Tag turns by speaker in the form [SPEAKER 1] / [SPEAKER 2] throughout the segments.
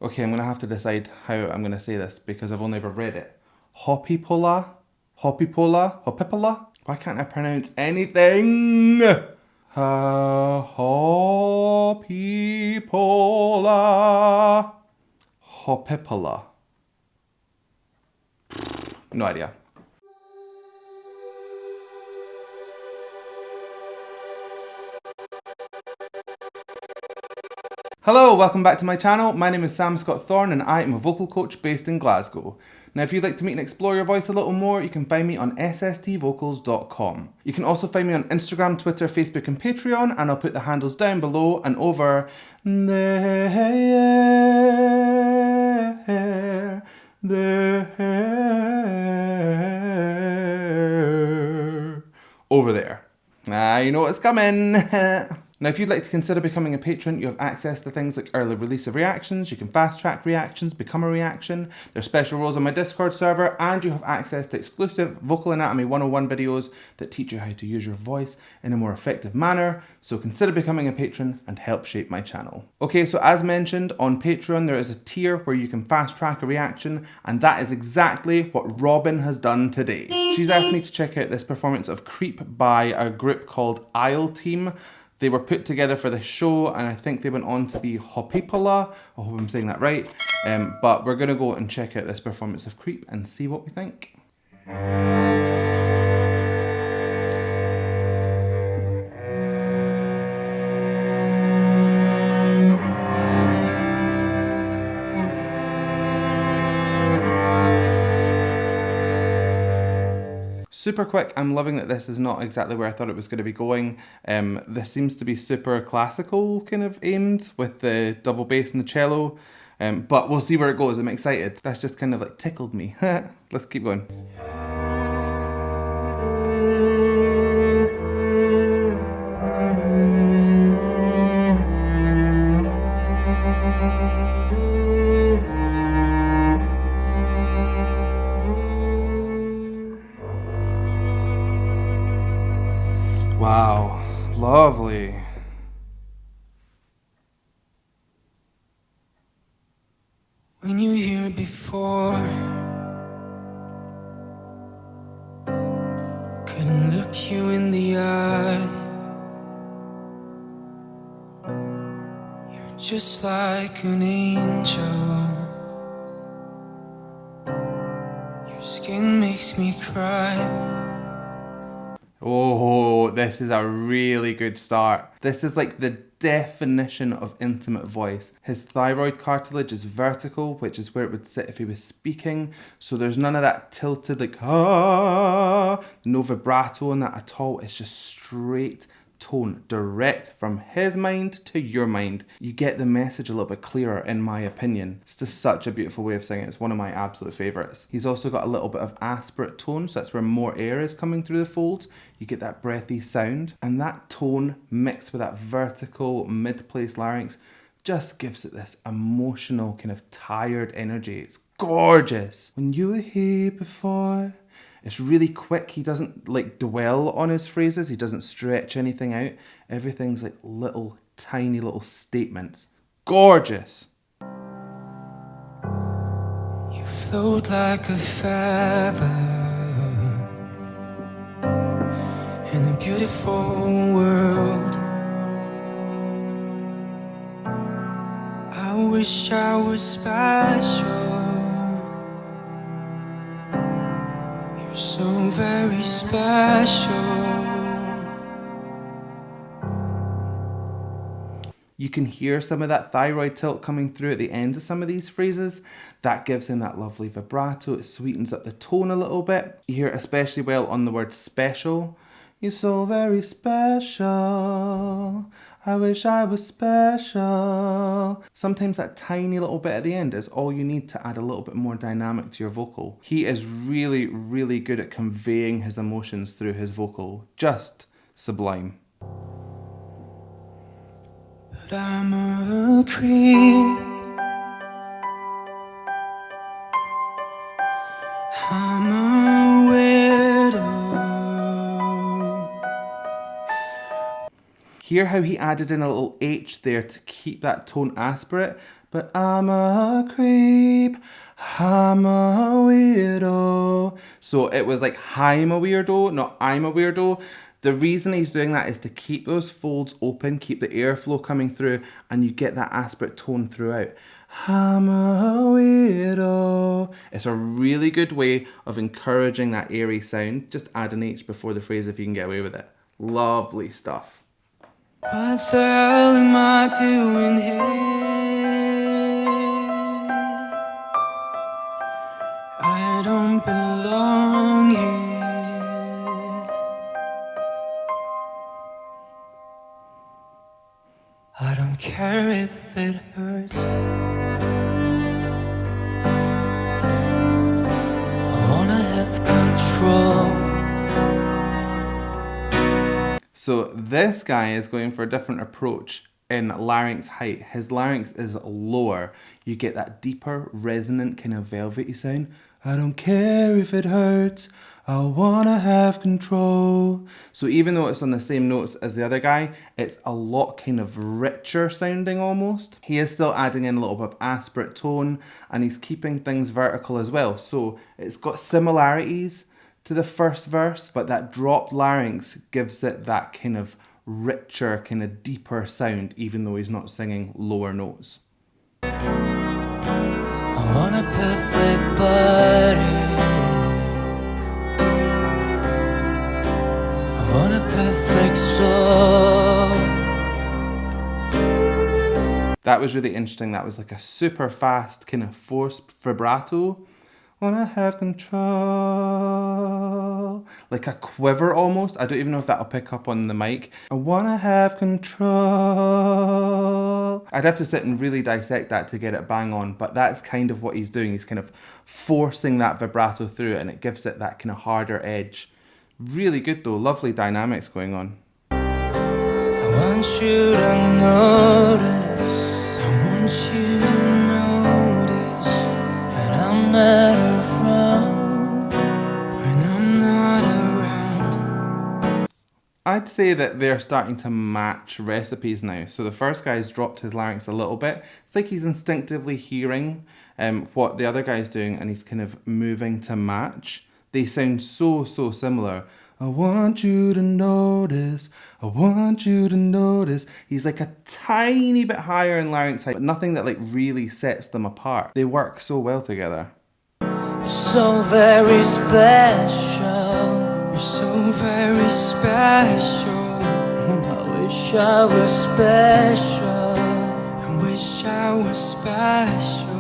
[SPEAKER 1] Okay, I'm going to have to decide how I'm going to say this because I've only ever read it. Hoppipola? Hoppipola? Hoppipola? Why can't I pronounce anything? Hoppipola. Hoppipola. No idea. Hello, welcome back to my channel. My name is Sam Scott-Thorne and I am a vocal coach based in Glasgow. Now if you'd like to meet and explore your voice a little more, you can find me on sstvocals.com. You can also find me on Instagram, Twitter, Facebook and Patreon, and I'll put the handles down below and over there. Over there. You know what's coming. Now, if you'd like to consider becoming a patron, you have access to things like early release of reactions, you can fast track reactions, become a reaction, there's special roles on my Discord server, and you have access to exclusive Vocal Anatomy 101 videos that teach you how to use your voice in a more effective manner. So consider becoming a patron and help shape my channel. Okay, so as mentioned, on Patreon there is a tier where you can fast track a reaction, and that is exactly what Robin has done today. She's asked me to check out this performance of Creep by a group called Isle Team. They were put together for the show, and I think they went on to be Hoppipola. I hope I'm saying that right. But we're going to go and check out this performance of Creep and see what we think. Super quick. I'm loving that this is not exactly where I thought it was going to be going. This seems to be super classical kind of aimed with the double bass and the cello. But we'll see where it goes. I'm excited. That's just kind of like tickled me. Let's keep going. Wow, lovely.
[SPEAKER 2] When you hear it before, couldn't look you in the eye. You're just like an angel. Your skin makes me cry.
[SPEAKER 1] Oh, this is a really good start. This is like the definition of intimate voice. His thyroid cartilage is vertical, which is where it would sit if he was speaking. So there's none of that tilted like, no vibrato in that at all. It's just straight tone, direct from his mind to your mind. You get the message a little bit clearer, in my opinion. It's just such a beautiful way of singing. It's one of my absolute favourites. He's also got a little bit of aspirate tone, so that's where more air is coming through the folds. You get that breathy sound, and that tone mixed with that vertical mid-place larynx just gives it this emotional kind of tired energy. It's gorgeous. When you were here before. It's really quick. He doesn't like dwell on his phrases. He doesn't stretch anything out. Everything's like little, tiny little statements. Gorgeous.
[SPEAKER 2] You float like a feather in a beautiful world. I wish I was special. You're so very special.
[SPEAKER 1] You can hear some of that thyroid tilt coming through at the ends of some of these phrases. That gives him that lovely vibrato. It sweetens up the tone a little bit. You hear it especially well on the word special. You're so very special. I wish I was special. Sometimes that tiny little bit at the end is all you need to add a little bit more dynamic to your vocal. He is really, really good at conveying his emotions through his vocal. Just sublime.
[SPEAKER 2] But I'm a creep. I'm a widow.
[SPEAKER 1] Hear how he added in a little H there to keep that tone aspirate, But I'm a creep, I'm a weirdo. So it was like, I'm a weirdo, not I'm a weirdo. The reason he's doing that is to keep those folds open, keep the airflow coming through, and you get that aspirate tone throughout. I'm a weirdo. It's a really good way of encouraging that airy sound. Just add an H before the phrase if you can get away with it. Lovely stuff.
[SPEAKER 2] What the hell am I doing here? I don't belong here. I don't care if it hurts. I wanna have control.
[SPEAKER 1] So this guy is going for a different approach in larynx height. His larynx is lower. You get that deeper, resonant, kind of velvety sound. I don't care if it hurts, I wanna have control. So even though it's on the same notes as the other guy, it's a lot kind of richer sounding almost. He is still adding in a little bit of aspirate tone, and he's keeping things vertical as well. So it's got similarities to the first verse, but that dropped larynx gives it that kind of richer, kind of deeper sound, even though he's not singing lower notes.
[SPEAKER 2] I want a perfect body. I want a perfect soul.
[SPEAKER 1] That was really interesting. That was like a super fast, kind of forced vibrato. Wanna have control. Like a quiver almost. I don't even know if that'll pick up on the mic. I wanna have control. I'd have to sit and really dissect that to get it bang on, but that's kind of what he's doing. He's kind of forcing that vibrato through, and it gives it that kind of harder edge. Really good though. Lovely dynamics going on.
[SPEAKER 2] I want you to notice. I want you to notice that I'm not around when I'm not around.
[SPEAKER 1] I'd say that they're starting to match recipes now. So the first guy's dropped his larynx a little bit. It's like he's instinctively hearing what the other guy's doing, and he's kind of moving to match. They sound so similar. I want you to notice, I want you to notice. He's like a tiny bit higher in larynx height, but nothing that like really sets them apart. They work so well together.
[SPEAKER 2] You're so very special. You're so very special. I wish I was special. I wish I was special.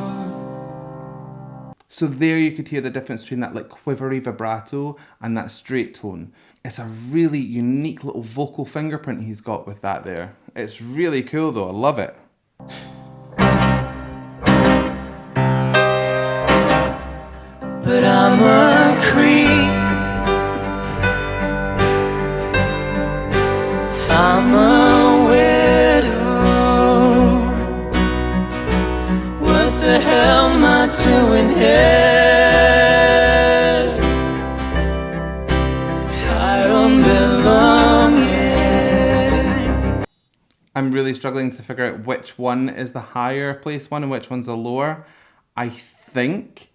[SPEAKER 1] So there you could hear the difference between that like quivery vibrato and that straight tone. It's a really unique little vocal fingerprint he's got with that there. It's really cool though, I love it.
[SPEAKER 2] But I'm a creep. I'm a widow. What the hell am I doing here? I don't belong here.
[SPEAKER 1] I'm really struggling to figure out which one is the higher place one and which one's the lower. I think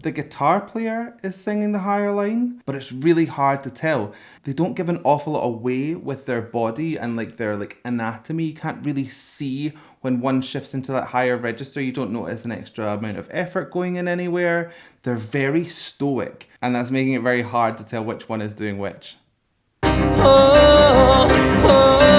[SPEAKER 1] the guitar player is singing the higher line, but it's really hard to tell. They don't give an awful lot away with their body and like their like anatomy. You can't really see when one shifts into that higher register. You don't notice an extra amount of effort going in anywhere. They're very stoic, and that's making it very hard to tell which one is doing which.
[SPEAKER 2] Oh, oh, oh.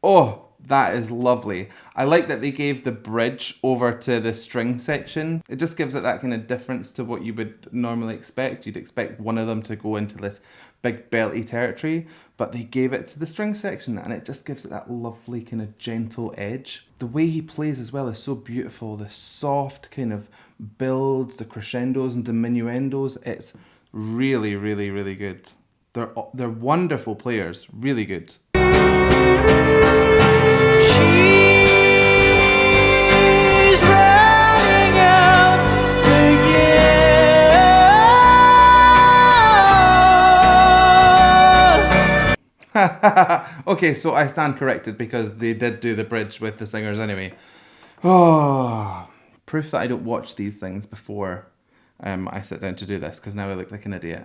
[SPEAKER 1] Oh, that is lovely. I like that they gave the bridge over to the string section. It just gives it that kind of difference to what you would normally expect. You'd expect one of them to go into this big belty territory, but they gave it to the string section, and it just gives it that lovely kind of gentle edge. The way he plays as well is so beautiful. The soft kind of builds, the crescendos and diminuendos. It's really good. They're wonderful players, really good.
[SPEAKER 2] She's running out again.
[SPEAKER 1] Okay, so I stand corrected because they did do the bridge with the singers anyway. Oh, proof that I don't watch these things before I sit down to do this, because now I look like an idiot.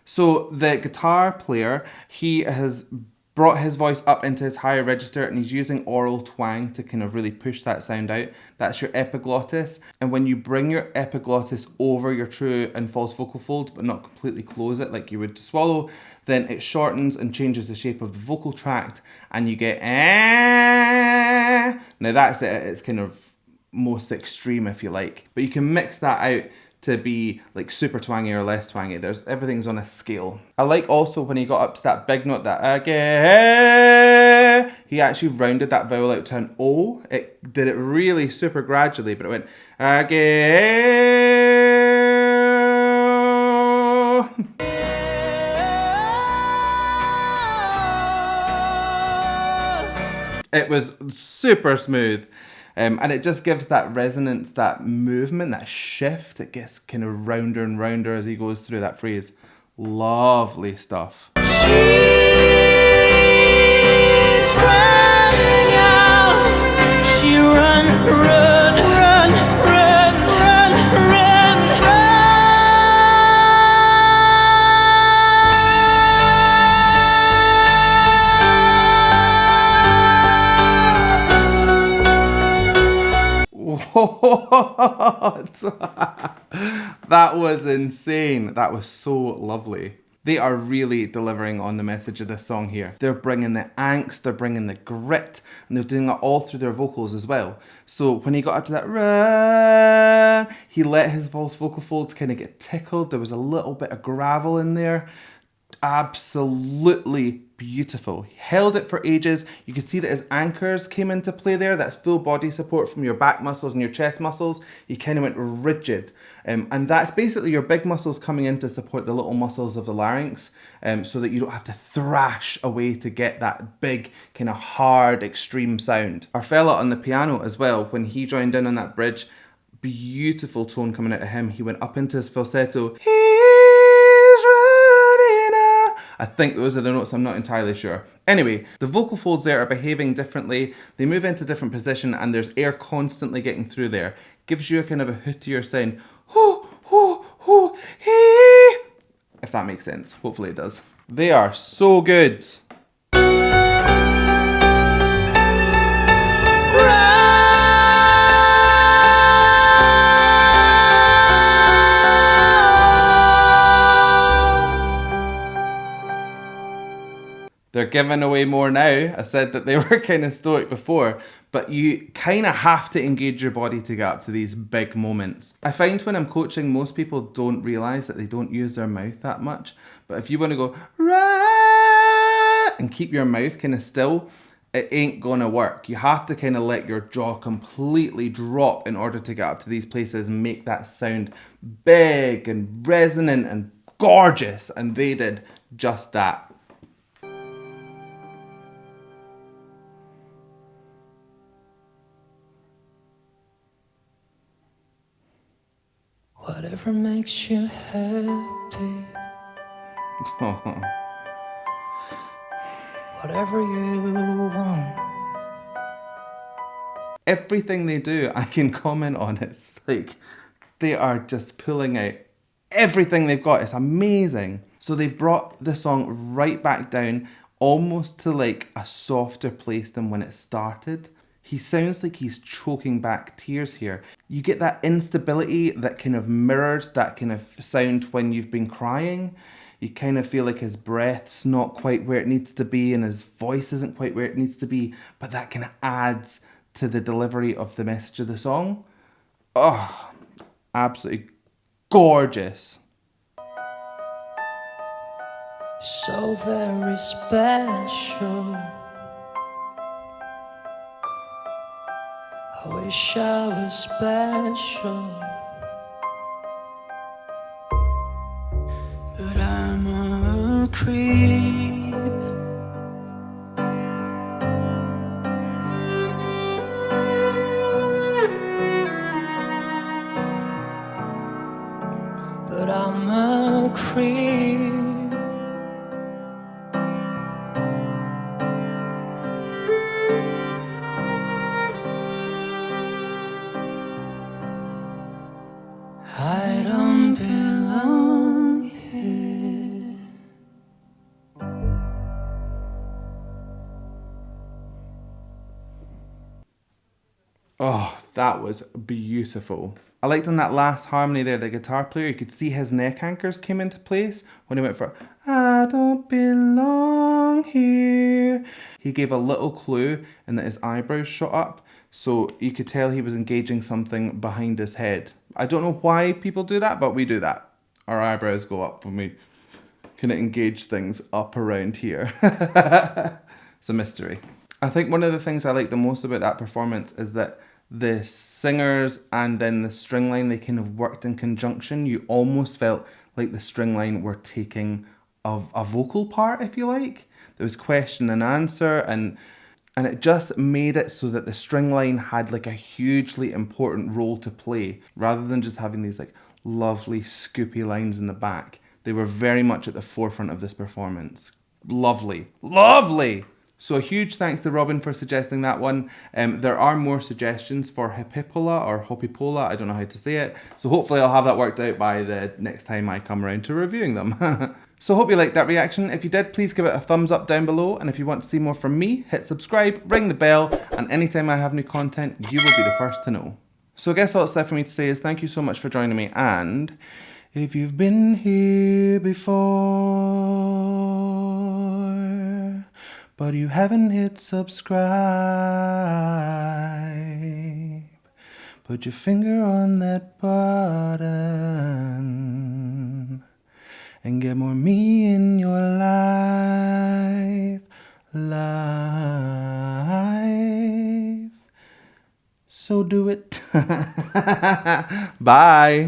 [SPEAKER 1] So the guitar player, he has brought his voice up into his higher register, and he's using oral twang to kind of really push that sound out. That's your epiglottis. And when you bring your epiglottis over your true and false vocal fold, but not completely close it like you would to swallow, then it shortens and changes the shape of the vocal tract, and you get eh. Now that's it. It's kind of most extreme, if you like. But you can mix that out to be like super twangy or less twangy. Everything's on a scale. I like also when he got up to that big note, that again, he actually rounded that vowel out to an O. It did it really super gradually, but it went again. It was super smooth. And it just gives that resonance, that movement, that shift. It gets kind of rounder and rounder as he goes through that phrase. Lovely stuff.
[SPEAKER 2] She's running out. She run, run, run, run, run, run,
[SPEAKER 1] What? That was insane. That was so lovely. They are really delivering on the message of this song here. They're bringing the angst, they're bringing the grit, and they're doing that all through their vocals as well. So when he got up to that run, he let his false vocal folds kind of get tickled. There was a little bit of gravel in there. Absolutely beautiful. He held it for ages. You could see that his anchors came into play there. That's full body support from your back muscles and your chest muscles. He kind of went rigid. And that's basically your big muscles coming in to support the little muscles of the larynx, so that you don't have to thrash away to get that big, kind of hard, extreme sound. Our fella on the piano as well, when he joined in on that bridge, beautiful tone coming out of him. He went up into his falsetto. I think those are the notes, I'm not entirely sure. Anyway, the vocal folds there are behaving differently. They move into different position and there's air constantly getting through there. Gives you a kind of a hootier sound. Hoo, hoo, hoo, hee. If that makes sense. Hopefully it does. They are so good. They're giving away more now. I said that they were kind of stoic before, but you kind of have to engage your body to get up to these big moments. I find when I'm coaching, most people don't realise that they don't use their mouth that much. But if you want to go, rah, and keep your mouth kind of still, it ain't gonna work. You have to kind of let your jaw completely drop in order to get up to these places and make that sound big and resonant and gorgeous. And they did just that.
[SPEAKER 2] Whatever makes you happy. Whatever you want.
[SPEAKER 1] Everything they do, I can comment on. It's like they are just pulling out everything they've got. It's amazing. So they've brought the song right back down, almost to like a softer place than when it started. He sounds like he's choking back tears here. You get that instability that kind of mirrors that kind of sound when you've been crying. You kind of feel like his breath's not quite where it needs to be and his voice isn't quite where it needs to be, but that kind of adds to the delivery of the message of the song. Oh, absolutely gorgeous.
[SPEAKER 2] So very special. I wish I was special, but I'm a creep. But I'm a creep. I don't belong here.
[SPEAKER 1] Oh, that was beautiful. I liked on that last harmony there, the guitar player, you could see his neck anchors came into place when he went for I don't belong here. He gave a little clue in that his eyebrows shot up, so you could tell he was engaging something behind his head. I don't know why people do that, but we do that. Our eyebrows go up when we kind of engage things up around here. It's a mystery. I think one of the things I like the most about that performance is that the singers and then the string line, they kind of worked in conjunction. You almost felt like the string line were taking a vocal part, if you like. There was question and answer, and it just made it so that the string line had like a hugely important role to play, rather than just having these like lovely scoopy lines in the back. They were very much at the forefront of this performance. Lovely. Lovely! So a huge thanks to Robin for suggesting that one. There are more suggestions for Hoppipola or Hoppipola, I don't know how to say it. So hopefully I'll have that worked out by the next time I come around to reviewing them. So hope you liked that reaction. If you did, please give it a thumbs up down below. And if you want to see more from me, hit subscribe, ring the bell, and anytime I have new content, you will be the first to know. So I guess all that's left for me to say is thank you so much for joining me, and if you've been here before, but you haven't hit subscribe, put your finger on that button and get more me in your life. So do it. Bye.